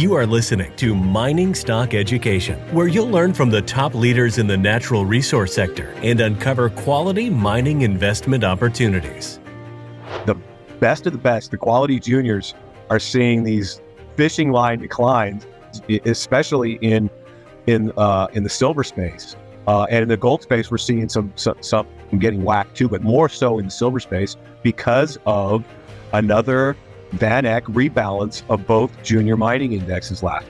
You are listening to Mining Stock Education, where you'll learn from the top leaders in the natural resource sector and uncover quality mining investment opportunities. The best of the best, the quality juniors, are seeing these fishing line declines, especially in the silver space. And in the gold space, we're seeing some getting whacked too, but more so in the silver space because of another Van Eck rebalance of both junior mining indexes last.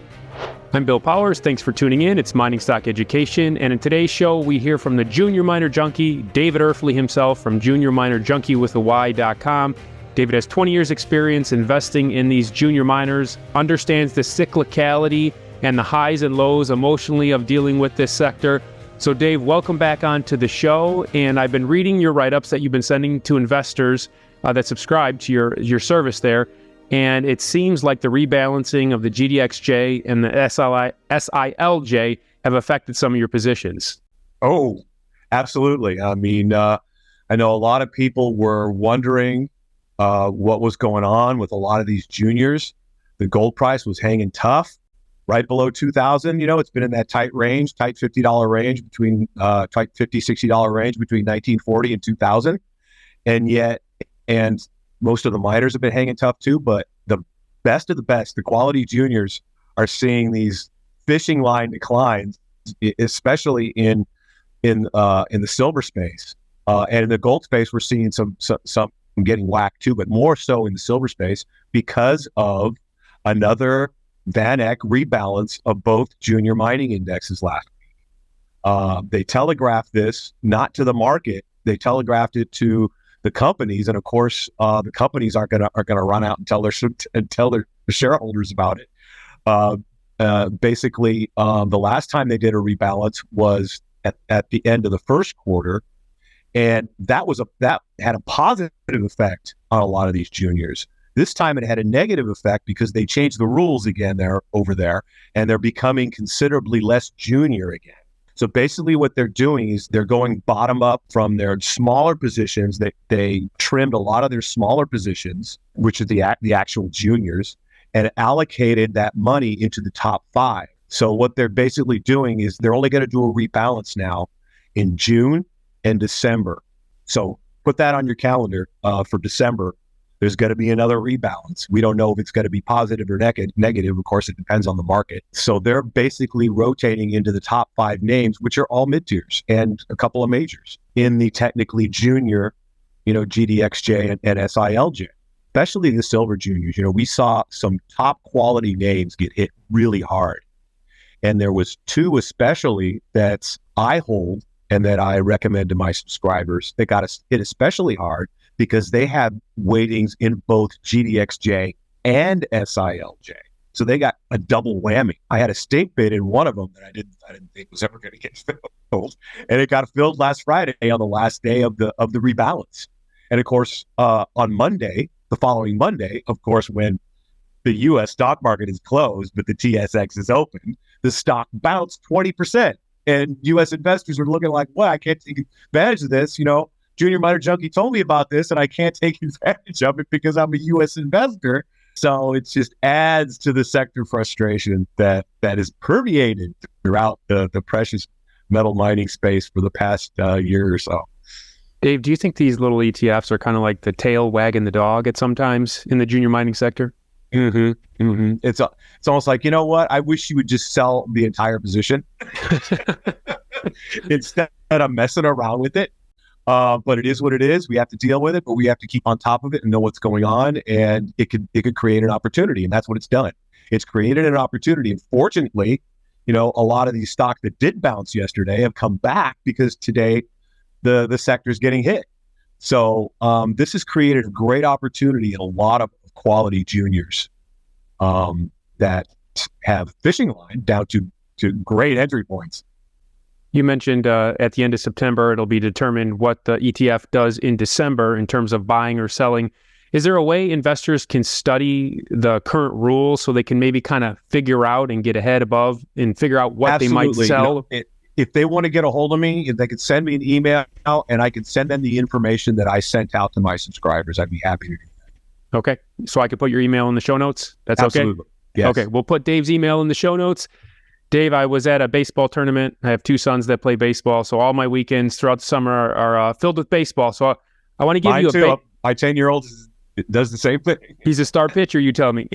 I'm Bill Powers. Thanks for tuning in. It's Mining Stock Education. And in today's show, we hear from the junior miner junkie, David Erfle himself from juniorminerjunkiewithawhy.com. David has 20 years experience investing in these junior miners, understands the cyclicality and the highs and lows emotionally of dealing with this sector. So Dave, welcome back onto the show. And I've been reading your write-ups that you've been sending to investors that subscribe to your service there. And it seems like the rebalancing of the GDXJ and the SILJ have affected some of your positions. Oh, absolutely. I mean, I know a lot of people were wondering what was going on with a lot of these juniors. The gold price was hanging tough, right below 2,000. You know, it's been in that tight range, tight $50 range between tight $50, $60 range between 1940 and 2000. And most of the miners have been hanging tough too, but the best of the best, the quality juniors, are seeing these fishing line declines, especially in the silver space. And in the gold space, we're seeing some getting whacked too, but more so in the silver space because of another Van Eck rebalance of both junior mining indexes last week. They telegraphed this not to the market; they telegraphed it to the companies, and of course, the companies are gonna run out and tell their shareholders about it. Basically, the last time they did a rebalance was at the end of the first quarter, and that had a positive effect on a lot of these juniors. This time, it had a negative effect because they changed the rules again over there, and they're becoming considerably less junior again. So basically what they're doing is they're going bottom up from their smaller positions. They trimmed a lot of their smaller positions, which are the actual juniors, and allocated that money into the top 5. So what they're basically doing is they're only going to do a rebalance now in June and December. So put that on your calendar for December. There's going to be another rebalance. We don't know if it's going to be positive or negative. Of course, it depends on the market. So they're basically rotating into the top 5 names, which are all mid-tiers and a couple of majors in the technically junior, GDXJ and SILJ, especially the silver juniors. We saw some top quality names get hit really hard. And there was 2 especially that I hold and that I recommend to my subscribers that got hit especially hard, because they have weightings in both GDXJ and SILJ. So they got a double whammy. I had a stake bid in one of them that I didn't think was ever going to get filled. And it got filled last Friday on the last day of the rebalance. And of course, on Monday, the following Monday, of course, when the US stock market is closed, but the TSX is open, the stock bounced 20%. And US investors are looking like, well, I can't take advantage of this, Junior Miner Junkie told me about this and I can't take advantage of it because I'm a U.S. investor. So it just adds to the sector frustration that is permeated throughout the precious metal mining space for the past year or so. Dave, do you think these little ETFs are kind of like the tail wagging the dog at sometimes in the junior mining sector? Mm-hmm. Mm-hmm. It's almost like, you know what? I wish you would just sell the entire position instead of messing around with it. But it is what it is. We have to deal with it, but we have to keep on top of it and know what's going on. And it could create an opportunity, and that's what it's done. It's created an opportunity. And fortunately, a lot of these stocks that did bounce yesterday have come back because today the sector is getting hit. So this has created a great opportunity in a lot of quality juniors that have fishing line down to great entry points. You mentioned at the end of September, it'll be determined what the ETF does in December in terms of buying or selling. Is there a way investors can study the current rules so they can maybe kind of figure out and get ahead above and figure out what Absolutely. they might sell? If they want to get a hold of me, if they could send me an email and I could send them the information that I sent out to my subscribers, I'd be happy to do that. Okay. So I could put your email in the show notes? That's Absolutely. Okay? Yes. Okay, we'll put Dave's email in the show notes. Dave, I was at a baseball tournament. I have 2 sons that play baseball, so all my weekends throughout the summer are filled with baseball. So I want to give Mine you a too. My 10-year-old does the same thing. He's a star pitcher, you tell me.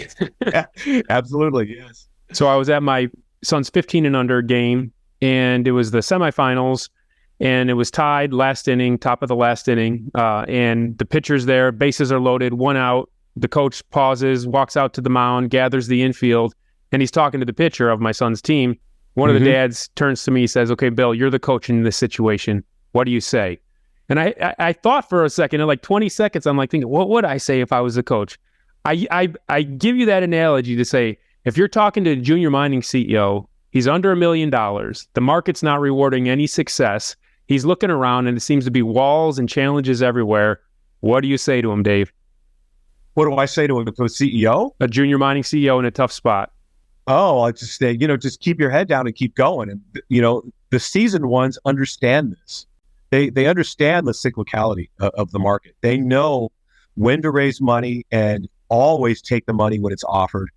Yeah, absolutely, yes. So I was at my son's 15 and under game, and it was the semifinals, and it was tied last inning, top of the last inning, and the pitcher's there, bases are loaded, 1 out. The coach pauses, walks out to the mound, gathers the infield, and he's talking to the pitcher of my son's team. One of the dads turns to me, says, "Okay, Bill, you're the coach in this situation. What do you say?" And I thought for a second, in like 20 seconds, I'm like thinking, what would I say if I was the coach? I give you that analogy to say, if you're talking to a junior mining CEO, he's under $1 million. The market's not rewarding any success. He's looking around and it seems to be walls and challenges everywhere. What do you say to him, Dave? What do I say to a CEO? A junior mining CEO in a tough spot. Oh, I just say, just keep your head down and keep going. And, the seasoned ones understand this. They understand the cyclicality of the market. They know when to raise money and always take the money when it's offered.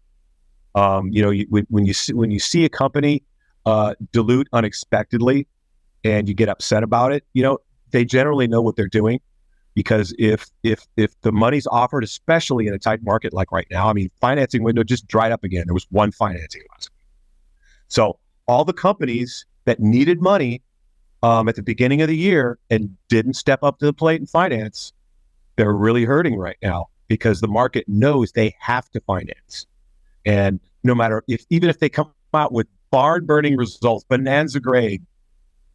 When you see a company dilute unexpectedly and you get upset about it, they generally know what they're doing. Because if the money's offered, especially in a tight market like right now, financing window just dried up again. There was one financing last week. So all the companies that needed money at the beginning of the year and didn't step up to the plate and finance, they're really hurting right now because the market knows they have to finance. And no matter even if they come out with barn-burning results, bonanza grade,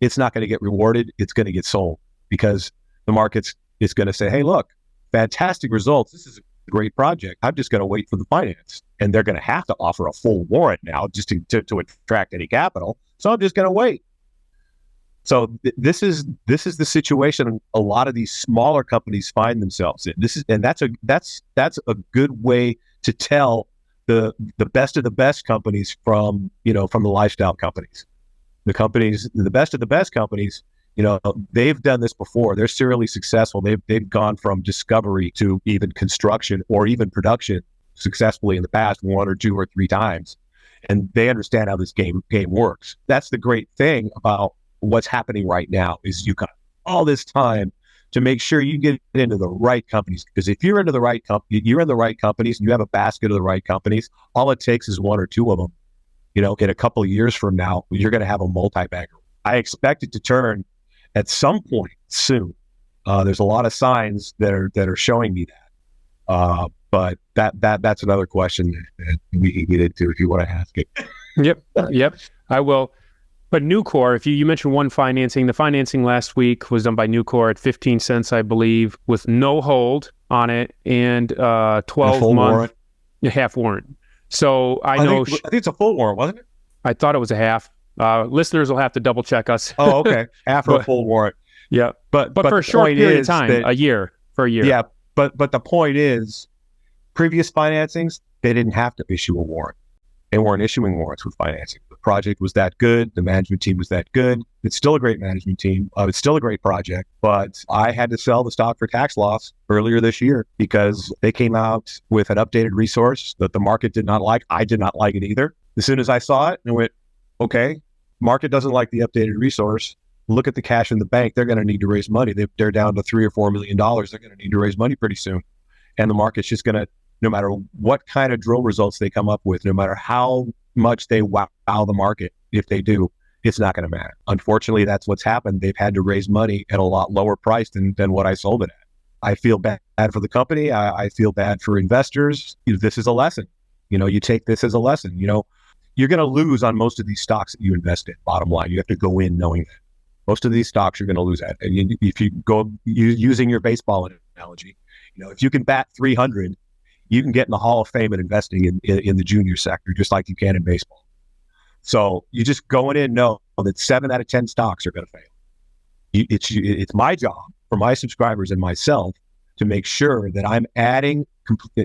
it's not going to get rewarded. It's going to get sold because the market's is going to say, hey, look, fantastic results. This is a great project. I'm just going to wait for the finance. And they're going to have to offer a full warrant now just to attract any capital. So I'm just going to wait. So this is the situation a lot of these smaller companies find themselves in. That's a good way to tell the best of the best companies from the lifestyle companies. The best of the best companies, they've done this before. They're serially successful. They've gone from discovery to even construction or even production successfully in the past 1 or 2 or 3 times. And they understand how this game works. That's the great thing about what's happening right now is you got all this time to make sure you get into the right companies. Because if you're into the right company, you're in the right companies, and you have a basket of the right companies, all it takes is 1 or 2 of them. In a couple of years from now, you're going to have a multi-bagger. I expect it to turn at some point soon. There's a lot of signs that are showing me that. But that's another question that we can get into if you want to ask it. Yep, I will. But Newcore, if you mentioned one financing, the financing last week was done by Newcore at 15 cents, I believe, with no hold on it and 12-month half warrant. So I think it's a full warrant, wasn't it? I thought it was a half. Listeners will have to double check us. Oh, okay. Half or a full warrant. Yeah. But for a short period of time, a year. Yeah. But the point is, previous financings, they didn't have to issue a warrant. They weren't issuing warrants with financing. The project was that good. The management team was that good. It's still a great management team. It's still a great project. But I had to sell the stock for tax loss earlier this year because they came out with an updated resource that the market did not like. I did not like it either. As soon as I saw it, I went, okay, market doesn't like the updated resource. Look at the cash in the bank. They're going to need to raise money. They're down to $3 or $4 million. They're going to need to raise money pretty soon. And the market's just going to, no matter what kind of drill results they come up with, no matter how much they wow the market, if they do, it's not going to matter. Unfortunately, that's what's happened. They've had to raise money at a lot lower price than what I sold it at. I feel bad for the company. I feel bad for investors. This is a lesson. You take this as a lesson. You're going to lose on most of these stocks that you invest in. Bottom line, you have to go in knowing that. Most of these stocks you're going to lose at. And if you go using your baseball analogy, if you can bat 300, you can get in the Hall of Fame in investing in the junior sector, just like you can in baseball. So you just going in, know that 7 out of 10 stocks are going to fail. It's my job for my subscribers and myself to make sure that I'm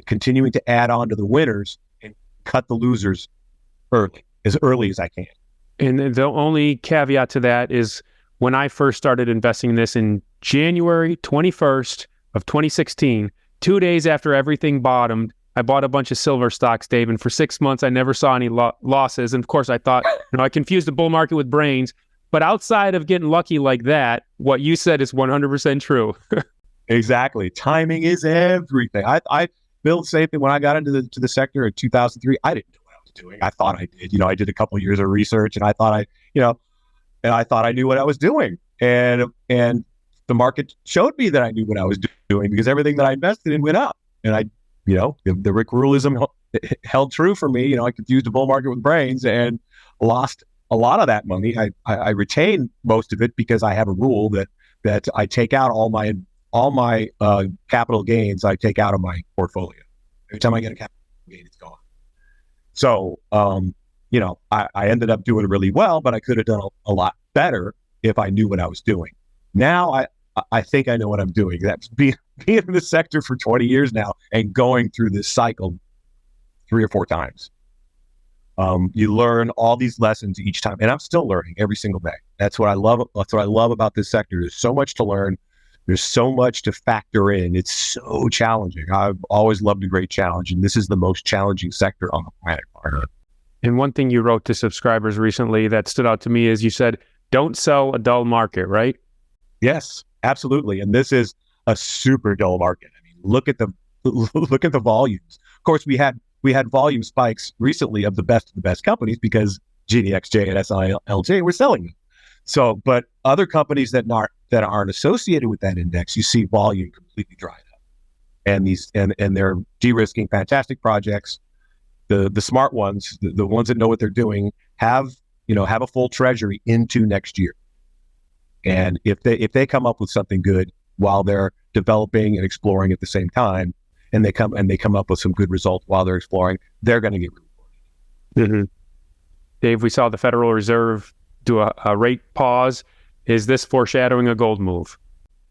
continuing to add on to the winners and cut the losers as early as I can. And the only caveat to that is when I first started investing in this in January 21st of 2016, 2 days after everything bottomed, I bought a bunch of silver stocks, Dave, and for 6 months, I never saw any losses. And of course, I thought, I confused the bull market with brains. But outside of getting lucky like that, what you said is 100% true. Exactly. Timing is everything. I Bill, same thing. When I got into the sector in 2003, I didn't know what I was doing. I thought I did. I did a couple of years of research, and I thought I knew what I was doing. And the market showed me that I knew what I was doing because everything that I invested in went up. And the Rick Ruleism held true for me. I confused the bull market with brains and lost a lot of that money. I retained most of it because I have a rule that I take out all my capital gains. I take out of my portfolio. Every time I get a capital gain, it's gone. So, I ended up doing really well, but I could have done a lot better if I knew what I was doing. Now I think I know what I'm doing. That's being in the sector for 20 years now and going through this cycle 3 or 4 times. You learn all these lessons each time, and I'm still learning every single day. That's what I love. That's what I love about this sector. There's so much to learn. There's so much to factor in. It's so challenging. I've always loved a great challenge, and this is the most challenging sector on the planet. And one thing you wrote to subscribers recently that stood out to me is you said, "Don't sell a dull market," right? Yes, absolutely. And this is a super dull market. I mean, look at the volumes. Of course, we had volume spikes recently of the best companies because GDXJ and SILJ were selling them. So, but other companies that aren't associated with that index, you see volume completely dried up. And they're de-risking fantastic projects. The smart ones, the ones that know what they're doing, have a full treasury into next year. And if they come up with something good while they're developing and exploring at the same time, and they come up with some good results while they're exploring, they're going to get rewarded. Mm-hmm. Dave, we saw the Federal Reserve do a rate pause. Is this foreshadowing a gold move?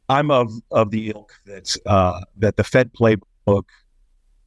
I'm of the ilk that the Fed playbook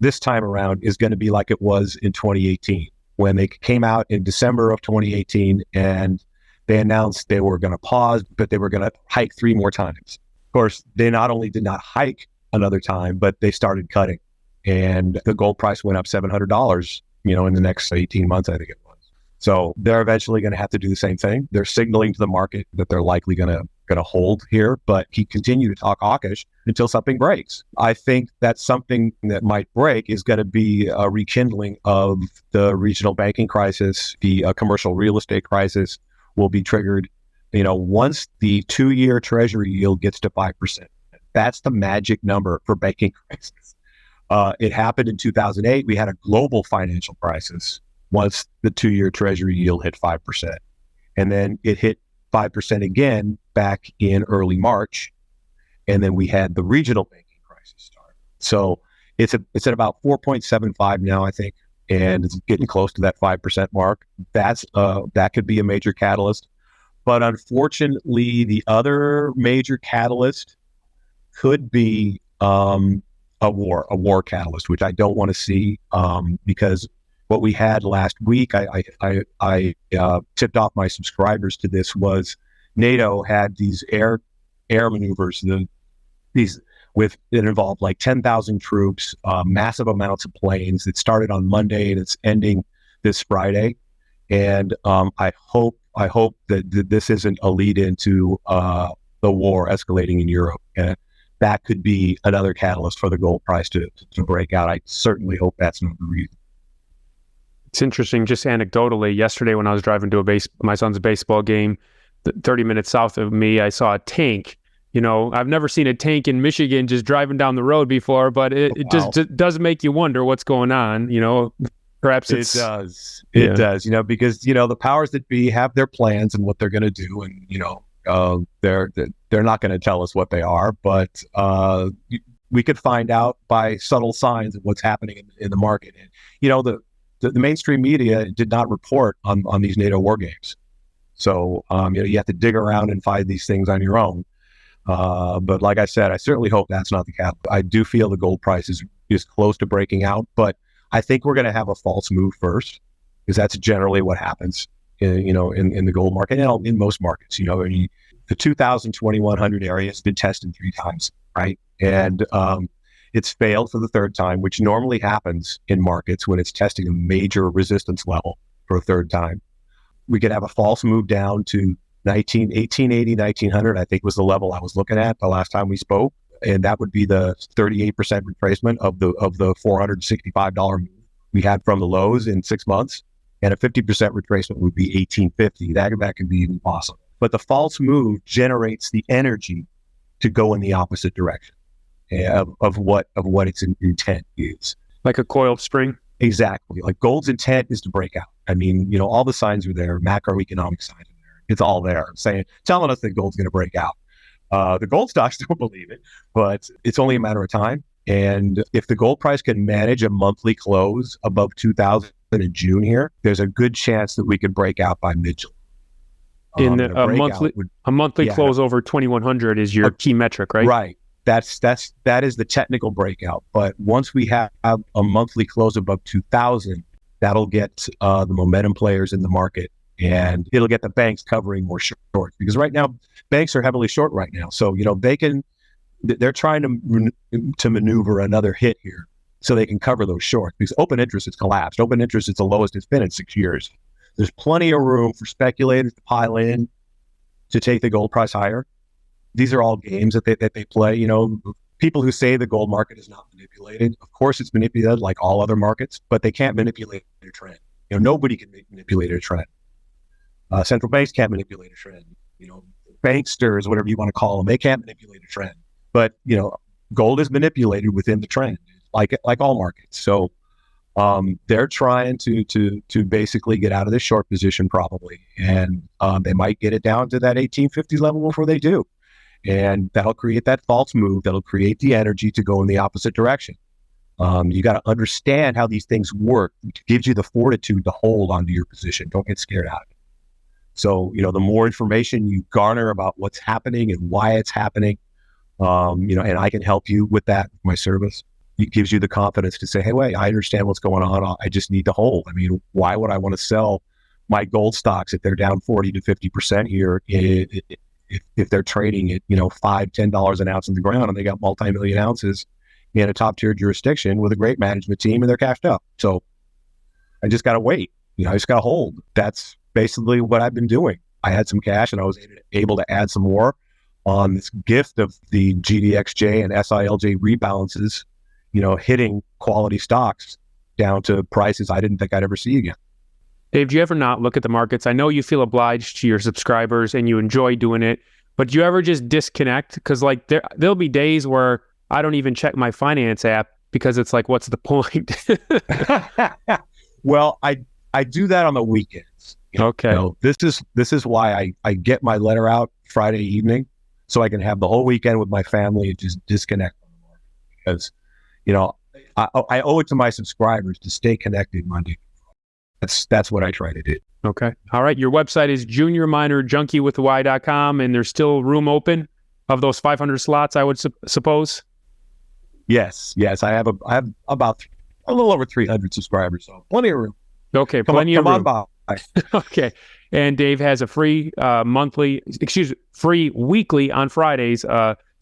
this time around is going to be like it was in 2018 when they came out in December of 2018 and they announced they were going to pause, but they were going to hike 3 more times. Of course, they not only did not hike another time, but they started cutting, and the gold price went up $700, in the next 18 months, I think it was. So they're eventually going to have to do the same thing. They're signaling to the market that they're likely going to hold here, but continue to talk hawkish until something breaks. I think that something that might break is going to be a rekindling of the regional banking crisis. The commercial real estate crisis will be triggered, once the 2-year treasury yield gets to 5%. That's the magic number for banking crisis. It happened in 2008. We had a global financial crisis once the 2-year treasury yield hit 5%. And then it hit 5% again back in early March. And then we had the regional banking crisis start. So it's at about 4.75 now, I think, and it's getting close to that 5% mark. That could be a major catalyst. But unfortunately, the other major catalyst could be a war catalyst, which I don't want to see, because what we had last week, I tipped off my subscribers to this, was NATO had these air maneuvers, it involved like 10,000 troops, massive amounts of planes. It started on Monday and it's ending this Friday. And I hope that this isn't a lead into the war escalating in Europe. And that could be another catalyst for the gold price to break out. I certainly hope that's not the reason. It's interesting, just anecdotally, yesterday when I was driving to my son's baseball game, 30 minutes south of me, I saw a tank. I've never seen a tank in Michigan just driving down the road before, but it just does make you wonder what's going on. Perhaps it does, because, the powers that be have their plans and what they're going to do. And, they're not going to tell us what they are, but we could find out by subtle signs of what's happening in the market. And, the mainstream media did not report on these NATO war games. So, you have to dig around and find these things on your own. But like I said, I certainly hope that's not the catalyst. I do feel the gold price is close to breaking out, but I think we're going to have a false move first, because that's generally what happens in the gold market and in most markets. The 2,000, 2,100 area has been tested 3 times, right? And It's failed for the third time, which normally happens in markets when it's testing a major resistance level for a third time. We could have a false move down to 1880, 1900, I think was the level I was looking at the last time we spoke. And that would be the 38% retracement of the $465 move we had from the lows in 6 months. And a 50% retracement would be 1850. That could be even possible. But the false move generates the energy to go in the opposite direction of what its intent is. Like a coiled spring? Exactly. Like gold's intent is to break out. I mean, all the signs are there, macroeconomic signs are there. It's all there, telling us that gold's going to break out. The gold stocks don't believe it, but it's only a matter of time. And if the gold price can manage a monthly close above 2,000 in June here, there's a good chance that we could break out by mid-July. A monthly close over 2,100 is your key metric, right? Right. That is the technical breakout. But once we have a monthly close above 2,000, that'll get the momentum players in the market, and it'll get the banks covering more short, because right now banks are heavily short right now. So they're trying to maneuver another hit here so they can cover those shorts, because open interest has collapsed. Open interest is the lowest it's been in 6 years. There's plenty of room for speculators to pile in to take the gold price higher. These are all games that they play. People who say the gold market is not manipulated, of course it's manipulated like all other markets, but they can't manipulate a trend. Nobody can manipulate a trend. Central banks can't manipulate a trend. Banksters, whatever you want to call them, they can't manipulate a trend. But gold is manipulated within the trend, like all markets. So they're trying to basically get out of this short position probably, and they might get it down to that 1850 level before they do. And that'll create that false move. That'll create the energy to go in the opposite direction. You got to understand how these things work. It gives you the fortitude to hold onto your position. Don't get scared out of it. So, the more information you garner about what's happening and why it's happening, and I can help you with that with my service. It gives you the confidence to say, hey, wait, I understand what's going on. I just need to hold. I mean, why would I want to sell my gold stocks if they're down 40 to 50% here? If they're trading at, $5, $10 an ounce in the ground, and they got multi-million ounces in a top tier jurisdiction with a great management team, and they're cashed up. So I just got to wait. I just got to hold. That's basically what I've been doing. I had some cash, and I was able to add some more on this gift of the GDXJ and SILJ rebalances, hitting quality stocks down to prices I didn't think I'd ever see again. Dave, do you ever not look at the markets? I know you feel obliged to your subscribers and you enjoy doing it, but do you ever just disconnect? Because there'll be days where I don't even check my finance app because it's like, what's the point? Well, I do that on the weekends. Okay. This is why I get my letter out Friday evening, so I can have the whole weekend with my family and just disconnect from the market. Because I owe it to my subscribers to stay connected Monday. That's what I try to do. Okay. All right. Your website is juniorminerjunkiewithY.com, and there's still room open of those 500 slots, I would suppose. Yes. I have about a little over 300 subscribers, so plenty of room. Okay. Plenty of room. Come on by. Okay. And Dave has a free free weekly on Fridays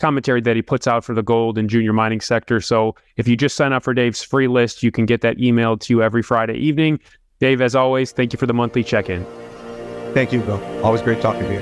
commentary that he puts out for the gold and junior mining sector. So if you just sign up for Dave's free list, you can get that emailed to you every Friday evening. Dave, as always, thank you for the monthly check-in. Thank you, Bill. Always great talking to you.